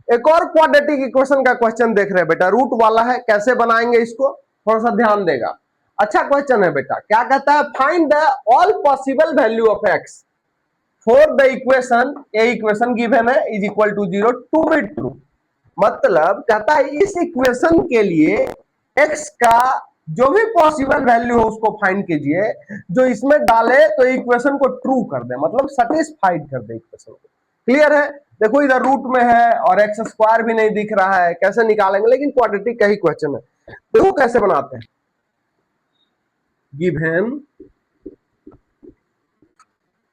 एक और quadratic equation का क्वेश्चन देख रहे हैं बेटा, रूट वाला है, कैसे बनाएंगे इसको थोड़ा सा ध्यान देगा। अच्छा क्वेश्चन है बेटा, क्या कहता है, find the all possible value of x for the equation, a equation given है is equal to 0 to be true. मतलब कहता है इस इक्वेशन के लिए एक्स का जो भी पॉसिबल वैल्यू हो उसको फाइंड कीजिए, जो इसमें डाले तो इक्वेशन को ट्रू कर दे, मतलब सेटिस्फाइड कर दे इक्वेशन को। क्लियर है? देखो इधर रूट में है और एक्स स्क्वायर भी नहीं दिख रहा है, कैसे निकालेंगे, लेकिन क्वाड्रेटिक का ही क्वेश्चन है। देखो कैसे बनाते हैं, गिवन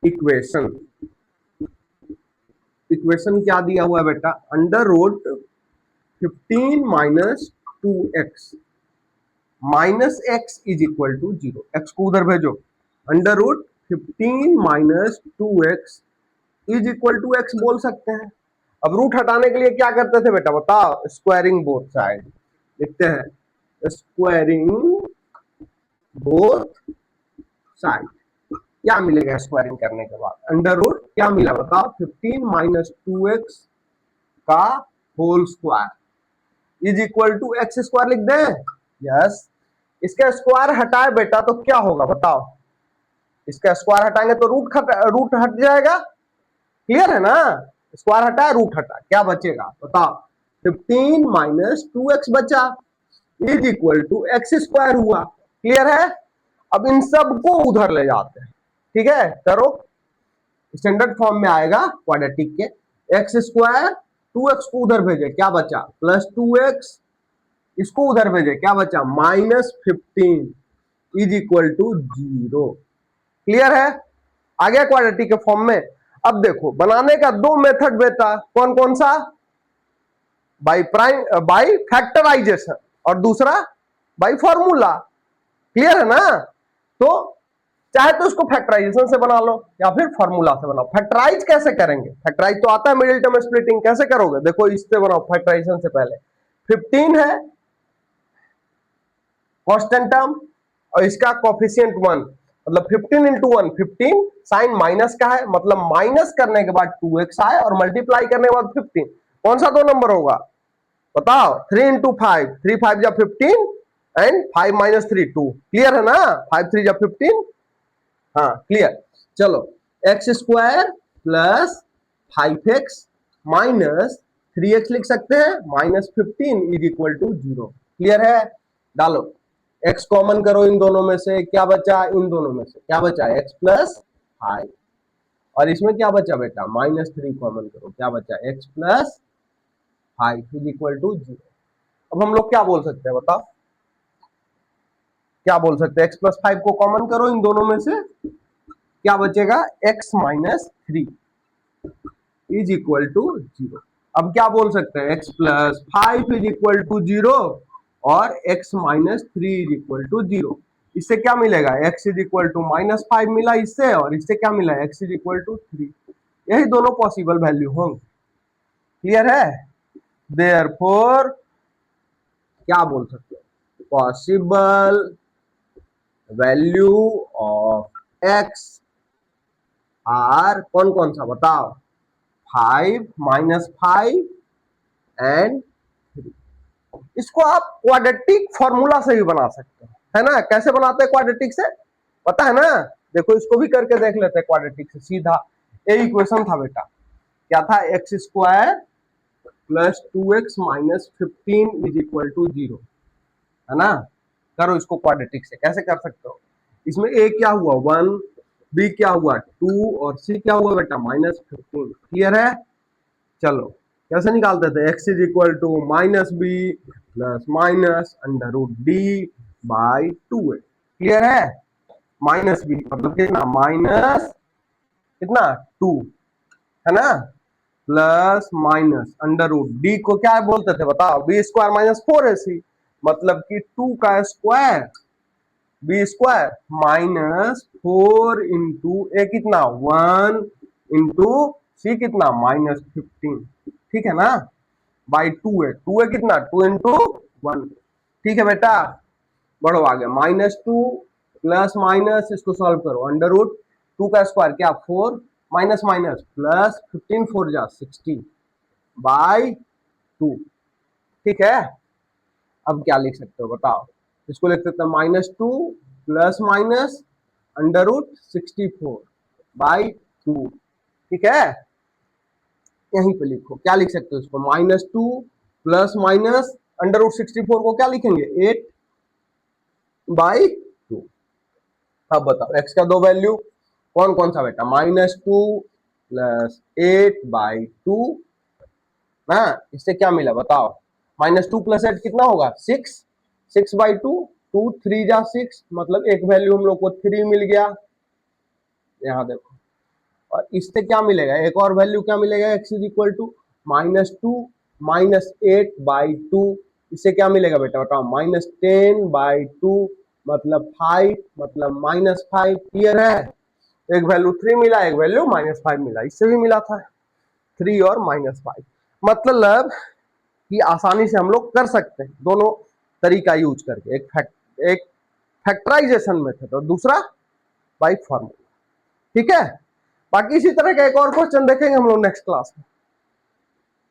इक्वेशन, इक्वेशन क्या दिया हुआ है बेटा, under root 15 minus 2x minus X is equal to 0। X को उधर भेजो, under root 15 minus 2x is equal to X बोल सकते हैं। अब रूट हटाने के लिए क्या करते थे बेटा बताओ, स्क्वायरिंग बोथ साइड लिखते हैं, स्क्वायरिंग बोथ साइड। क्या मिलेगा स्क्वायरिंग करने के बाद, अंडर रूट क्या मिला बताओ, 15 माइनस 2x का whole square is equal to X square लिख दें। यस, इसका स्क्वायर हटाए बेटा तो क्या होगा बताओ, इसका स्क्वायर हटाएंगे तो रूट हट जाएगा। क्लियर है ना, स्क्वायर हटा रूट हटा, क्या बचेगा बताओ, 15 माइनस 2x बचा is equal to X square हुआ। क्लियर है? अब इन सब को उधर ले जाते हैं, ठीक है, करो, स्टैंडर्ड फॉर्म में आएगा क्वाड्रेटिक के, एक्स स्क्वायर 2x को उधर भेजे क्या बचा प्लस 2x, इसको उधर भेजे क्या बचा minus 15 is equal to 0। Clear है? आ गया क्वाड्रेटिक के फॉर्म में। अब देखो बनाने का दो मेथड बेटा, कौन कौन सा, बाई फैक्टराइजेशन और दूसरा बाई फॉर्मूला। क्लियर है ना? तो चाहे तो उसको फैक्टराइजेशन से बना लो या फिर फॉर्मूला से बनाओ। फैक्टराइज कैसे करेंगे, फैक्टराइज तो आता है मिडिल टर्म स्प्लिटिंग, कैसे करोगे, देखो इससे बनाओ फैक्टराइजेशन से पहले। 15 है कांस्टेंट टर्म और इसका कोफिशिएंट 1, मतलब 15 इंटू 1 15, साइन माइनस का है मतलब माइनस करने के बाद 2x आए और मल्टीप्लाई करने के बाद 15, कौन सा दो नंबर होगा बताओ, 3 इंटू 5, 3 5 जा 15 एंड 5 माइनस 3 2। क्लियर है ना, 5 3 जा 15, हाँ क्लियर। चलो x square plus 5x minus 3x लिख सकते हैं minus 15 is equal to 0। Clear है? डालो, x कॉमन करो इन दोनों में से, क्या बचा, इन दोनों में से क्या बचा, x प्लस 5, और इसमें क्या बचा बेटा माइनस 3 कॉमन करो, क्या बचा x plus 5 is equal to 0। अब हम लोग क्या बोल सकते हैं बताओ, क्या बोल सकते हैं, x प्लस 5 को कॉमन करो इन दोनों में से, क्या बचेगा x minus 3 is equal to 0। अब क्या बोल सकते हैं, x plus 5 is equal to 0 और x minus 3 is equal to 0। इससे क्या मिलेगा, x is equal to minus 5 मिला इससे, और इससे क्या मिला, x इज इक्वल टू 3। यही दोनों पॉसिबल वैल्यू होंगे। क्लियर है? देयरफॉर क्या बोल सकते हैं, possible value of x are कौन कौन सा बताओ, 5 माइनस 5 एंड 3। इसको आप क्वाड्रेटिक फॉर्मूला से भी बना सकते हैं, है ना, कैसे बनाते हैं क्वाड्रेटिक से पता है ना, देखो इसको भी करके देख लेते हैं क्वाड्रेटिक से सीधा। ये इक्वेशन था बेटा, क्या था, X square plus 2x minus 15 is equal to 0, है ना। करो इसको क्वाड्रेटिक से, कैसे कर सकते हो, इसमें a क्या हुआ 1, b क्या हुआ 2 और c क्या हुआ बेटा माइनस 15। क्लियर है? चलो कैसे निकालते थे, x is equal to minus B plus minus under root D by 2a। Clear है? माइनस बी मतलब कितना माइनस कितना 2, है ना, plus minus under root D को क्या बोलते थे बताओ, बी स्क्वायर माइनस 4ac, मतलब कि 2 का square b square minus 4 into a कितना 1 इंटू सी कितना माइनस 15। ठीक है ना, बाई 2 ए कितना 2 इंटू 1। ठीक है बेटा, बढ़ो आगे, माइनस 2 प्लस माइनस, इसको सॉल्व करो, अंडर रूट 2 का स्क्वायर क्या 4 माइनस माइनस प्लस 15 4 जा 60 बाई 2। ठीक है, अब क्या लिख सकते हो बताओ? इसको लिख सकते हैं -2 प्लस माइनस √64/2। ठीक है, यहीं पे लिखो, क्या लिख सकते हो इसको? -2 प्लस माइनस √64 को क्या लिखेंगे? 8/2। अब बताओ x का दो वैल्यू कौन कौन सा बेटा? -2 प्लस 8/2 ना, इससे क्या मिला बताओ? -2 प्लस 8 कितना होगा? 6, 6/2, 2 3 जा 6, मतलब एक वैल्यू हम लोग को 3 मिल गया। यहाँ देखो, और इससे क्या मिलेगा? एक और वैल्यू क्या मिलेगा? x is equal to -2 minus 8/2, इससे क्या मिलेगा बेटा बताओ? -10/2, मतलब 5, मतलब -5। क्लियर है? एक वैल्यू 3 मिला, एक वैल्यू -5 मिला, इससे भी मिला था 3 और -5। मतलब कि आसानी से हम लोग कर सकते हैं दोनों तरीका यूज करके, एक फैक्टराइजेशन मेथड और दूसरा बाई फॉर्मूला। ठीक है, बाकी इसी तरह का एक और क्वेश्चन देखेंगे हम लोग नेक्स्ट क्लास में।